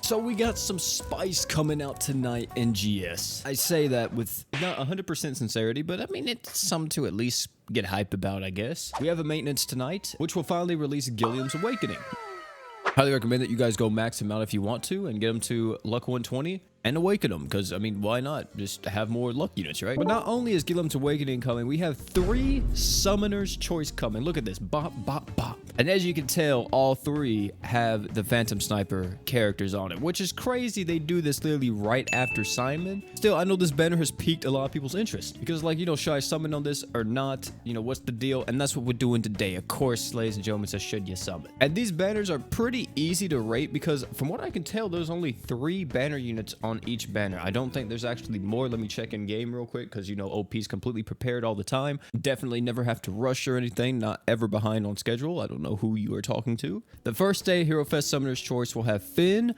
So we got some spice coming out tonight in GS. I say that with not 100% sincerity, but I mean, it's something to at least get hyped about, I guess. We have a maintenance tonight, which will finally release Gilliam's Awakening. Highly recommend that you guys go max him out if you want to and get him to luck 120 and awaken him, because I mean, why not just have more luck units, right? But not only is Gilliam's Awakening coming, we have 3 Summoner's Choice coming. Look at this, bop, bop, bop. And as you can tell, all 3 have the Phantom Sniper characters on it, which is crazy. They do this literally right after Simon. Still, I know this banner has piqued a lot of people's interest because, like, you know, should I summon on this or not? You know, what's the deal? And that's what we're doing today. Of course, ladies and gentlemen, says should you summon? And these banners are pretty easy to rate because from what I can tell, there's only 3 banner units on each banner. I don't think there's actually more. Let me check in game real quick because, you know, OP's completely prepared all the time. Definitely never have to rush or anything. Not ever behind on schedule. I don't know who you are talking to. The first day, Hero Fest Summoner's Choice will have Finn,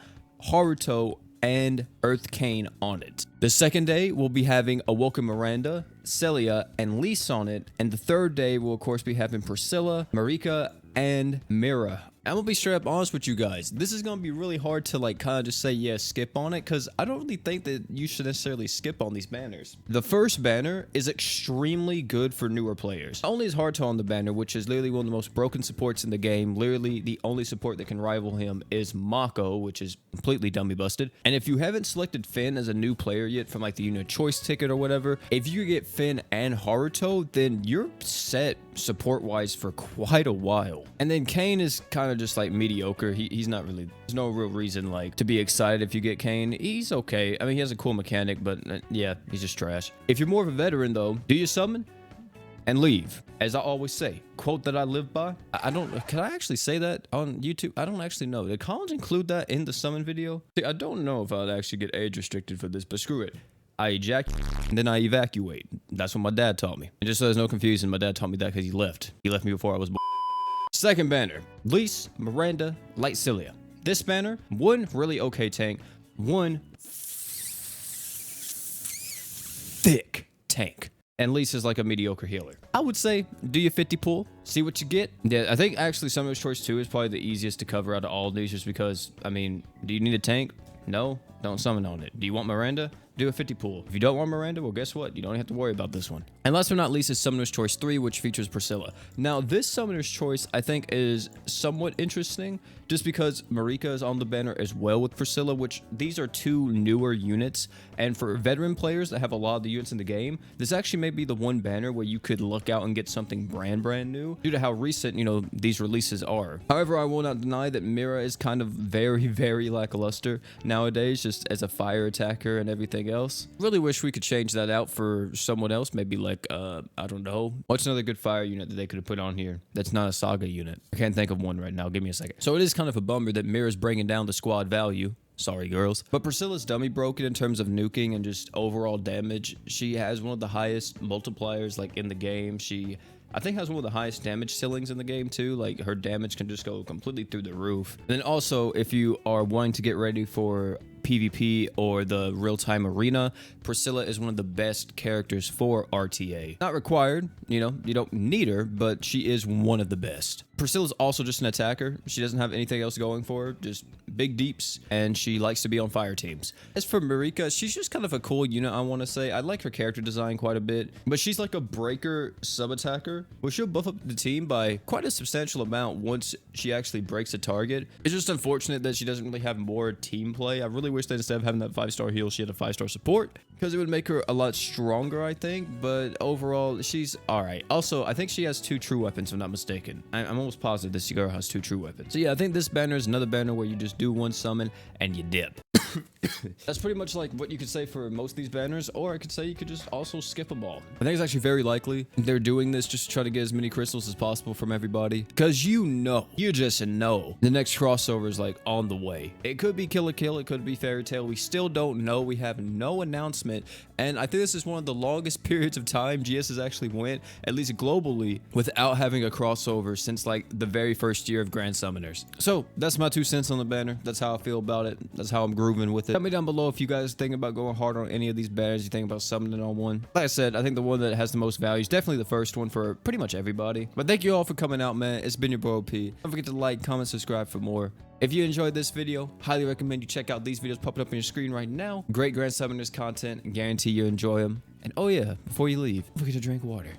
Haruto, and Earth Kane on it. The second day, we'll be having Awoken Miranda, Celia, and Lise on it. And the third day, we'll of course be having Priscilla, Marika, and Mira. I'm gonna be straight up honest with you guys. This is gonna be really hard to like kind of just say, yeah, skip on it, because I don't really think that you should necessarily skip on these banners. The first banner is extremely good for newer players. Not only is Haruto on the banner, which is literally one of the most broken supports in the game. Literally, the only support that can rival him is Mako, which is completely dummy busted. And if you haven't selected Finn as a new player yet from like the unit choice ticket or whatever, if you get Finn and Haruto, then you're set support-wise for quite a while. And then Kane is kind of just like mediocre. He's not really, there's no real reason like to be excited if you get Kane. He's okay. I mean, he has a cool mechanic, but yeah, he's just trash. If you're more of a veteran though, do you summon and leave? As I always say, quote that I live by. I don't, can I actually say that on YouTube? I don't actually know. Did Collins include that in the summon video? See, I don't know if I'd actually get age restricted for this, but screw it. I ejaculate and then I evacuate. That's what my dad taught me. And just so there's no confusion, my dad taught me that because he left. He left me before I was born. Second banner, Lise, Miranda, Light Celia. This banner, one really okay tank, one thick tank. And Lise is like a mediocre healer. I would say, do your 50 pull, see what you get. Yeah, I think actually Summoner's Choice 2 is probably the easiest to cover out of all these just because, I mean, do you need a tank? No, don't summon on it. Do you want Miranda? Do a 50 pool. If you don't want Miranda, well, guess what? You don't have to worry about this one. And last but not least is Summoner's Choice 3, which features Priscilla. Now, this Summoner's Choice, I think, is somewhat interesting just because Marika is on the banner as well with Priscilla, which these are 2 newer units. And for veteran players that have a lot of the units in the game, this actually may be the one banner where you could look out and get something brand new due to how recent, you know, these releases are. However, I will not deny that Mira is kind of very lackluster nowadays, just as a fire attacker and everything else. Really wish we could change that out for someone else, maybe like I don't know, what's another good fire unit that they could have put on here that's not a Saga unit? I can't think of one right now. Give me a second. So it is kind of a bummer that Mira's bringing down the squad value. Sorry, girls. But Priscilla's dummy broken in terms of nuking and just overall damage. She has one of the highest multipliers like in the game. She, I think, has one of the highest damage ceilings in the game too. Like her damage can just go completely through the roof. And then also, if you are wanting to get ready for PvP or the real-time arena, Priscilla is one of the best characters for RTA. Not required, you know, you don't need her, but she is one of the best. Priscilla's also just an attacker. She doesn't have anything else going for her, just big deeps, and she likes to be on fire teams. As for Marika, she's just kind of a cool unit, I want to say. I like her character design quite a bit, but she's like a breaker sub-attacker, where she'll buff up the team by quite a substantial amount once she actually breaks a target. It's just unfortunate that she doesn't really have more team play. I really wish that instead of having that 5-star heal, she had a 5-star support, because it would make her a lot stronger, I think. But overall, she's all right. Also, I think she has 2 true weapons, if I'm not mistaken. I'm almost positive this girl has 2 true weapons. So yeah, I think this banner is another banner where you just do one summon and you dip. That's pretty much like what you could say for most of these banners, or I could say you could just also skip them all. I think it's actually very likely they're doing this just to try to get as many crystals as possible from everybody, because you just know the next crossover is like on the way. It could be Kill la Kill, it could be Fairy Tail. We still don't know. We have no announcement, and I think this is one of the longest periods of time GS has actually went, at least globally, without having a crossover since like the very first year of Grand Summoners. So that's my 2 cents on the banner. That's how I feel about it. That's how I'm grooving running with it. Tell me down below if you guys think about going hard on any of these banners. You think about summoning on one. Like I said, I think the one that has the most value is definitely the first one for pretty much everybody. But thank you all for coming out, man. It's been your bro P. Don't forget to like, comment, subscribe for more. If you enjoyed this video, highly recommend you check out these videos popping up on your screen right now. Great Grand Summoners content, and guarantee you enjoy them. And oh yeah, before you leave, don't forget to drink water.